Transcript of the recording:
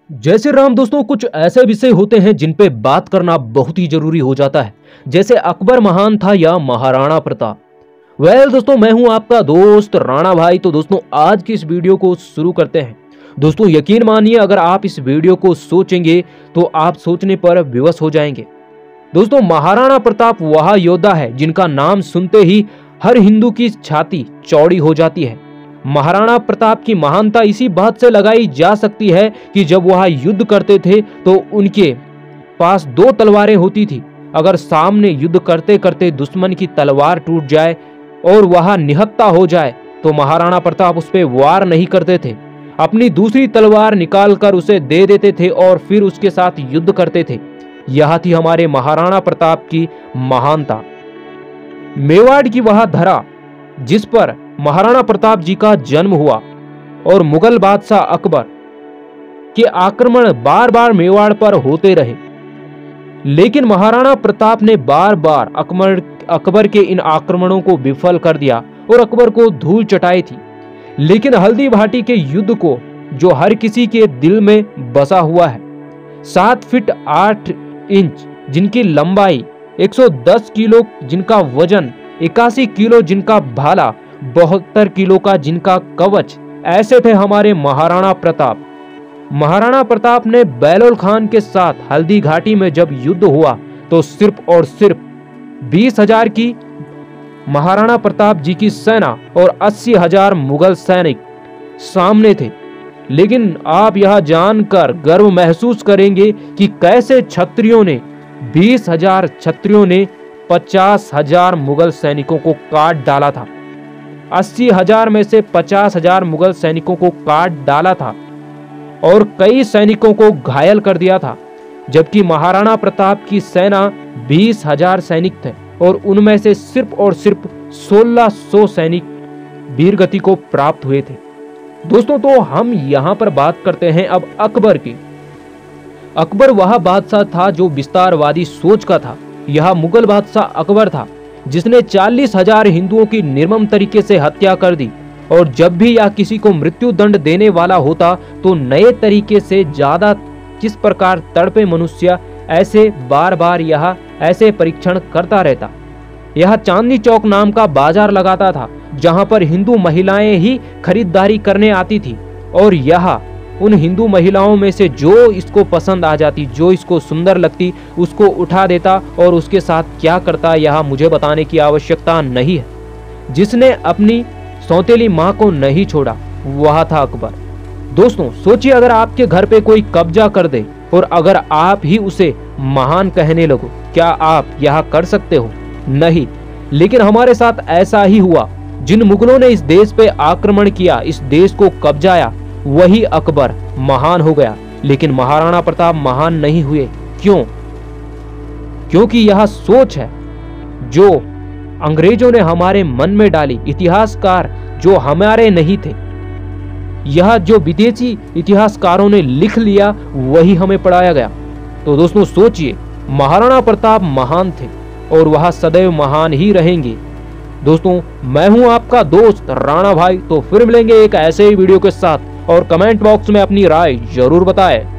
जय श्री राम दोस्तों, कुछ ऐसे विषय होते हैं जिन पे बात करना बहुत ही जरूरी हो जाता है। जैसे अकबर महान था या महाराणा प्रताप। दोस्तों, मैं हूं आपका दोस्त राणा भाई। तो दोस्तों, आज की इस वीडियो को शुरू करते हैं। दोस्तों, यकीन मानिए, अगर आप इस वीडियो को सोचेंगे तो आप सोचने पर विवश हो जाएंगे। दोस्तों, महाराणा प्रताप वह योद्धा है जिनका नाम सुनते ही हर हिंदू की छाती चौड़ी हो जाती है। महाराणा प्रताप की महानता इसी बात से लगाई जा सकती है कि जब वह युद्ध करते थे तो उनके पास दो तलवारें होती थी। अगर सामने युद्ध करते करते दुश्मन की तलवार टूट जाए और वह निहत्था हो जाए तो महाराणा प्रताप उस पर वार नहीं करते थे, अपनी दूसरी तलवार निकालकर उसे दे देते थे और फिर उसके साथ युद्ध करते थे। यह थी हमारे महाराणा प्रताप की महानता। मेवाड़ की वह धरा जिस पर महाराणा प्रताप जी का जन्म हुआ और मुगल बादशाह अकबर के आक्रमण बार बार मेवाड़ पर होते रहे, लेकिन महाराणा प्रताप ने बार बार अकबर के इन आक्रमणों को विफल कर दिया और अकबर को धूल चटाई थी। लेकिन हल्दी घाटी के युद्ध को, जो हर किसी के दिल में बसा हुआ है, 7 फीट 8 इंच जिनकी लंबाई, 110 किलो जिनका वजन, 81 किलो जिनका भाला, 72 किलो का जिनका कवच, ऐसे थे हमारे महाराणा प्रताप। महाराणा प्रताप ने बैलोल खान के साथ हल्दी घाटी में जब युद्ध हुआ तो सिर्फ और सिर्फ 20,000 की महाराणा प्रताप जी की सेना और 80,000 मुगल सैनिक सामने थे। लेकिन आप यह जानकर गर्व महसूस करेंगे कि कैसे 20,000 क्षत्रियों ने 50,000 मुगल सैनिकों को काट डाला था। 80,000 में से 50,000 मुगल सैनिकों को काट डाला था और कई सैनिकों को घायल कर दिया था, जबकि महाराणा प्रताप की सेना 20,000 सैनिक थे और उनमें से सिर्फ और सिर्फ 1600 सैनिक वीरगति को प्राप्त हुए थे। दोस्तों, तो हम यहाँ पर बात करते हैं अब अकबर की। अकबर वह बादशाह था जो विस्तारवादी सोच का था। यह मुगल बादशाह अकबर था जिसने 40,000 हिंदुओं की निर्मम तरीके से हत्या कर दी, और जब भी यह किसी को मृत्यु दंड देने वाला होता तो नए तरीके से ज्यादा किस प्रकार तड़पे मनुष्य, ऐसे बार बार यह ऐसे परीक्षण करता रहता। यह चांदनी चौक नाम का बाजार लगाता था जहां पर हिंदू महिलाएं ही खरीदारी करने आती थी, और यह उन हिंदू महिलाओं में से जो इसको पसंद आ जाती, जो इसको सुंदर लगती, उसको उठा देता और उसके साथ क्या करता यह मुझे बताने की आवश्यकता नहीं है। जिसने अपनी सौतेली माँ को नहीं छोड़ा वह था अकबर। दोस्तों, सोचिए, अगर आपके घर पे कोई कब्जा कर दे और अगर आप ही उसे महान कहने लगो, क्या आप यह कर सकते हो? नहीं। लेकिन हमारे साथ ऐसा ही हुआ। जिन मुगलों ने इस देश पे आक्रमण किया, इस देश को कब्जाया, वही अकबर महान हो गया। लेकिन महाराणा प्रताप महान नहीं हुए। क्यों? क्योंकि यह सोच है जो अंग्रेजों ने हमारे मन में डाली, इतिहासकार जो हमारे नहीं थे, यह जो विदेशी इतिहासकारों ने लिख लिया वही हमें पढ़ाया गया। तो दोस्तों, सोचिए, महाराणा प्रताप महान थे और वह सदैव महान ही रहेंगे। दोस्तों, मैं हूं आपका दोस्त राणा भाई। तो फिर मिलेंगे एक ऐसे ही वीडियो के साथ, और कमेंट बॉक्स में अपनी राय जरूर बताएं।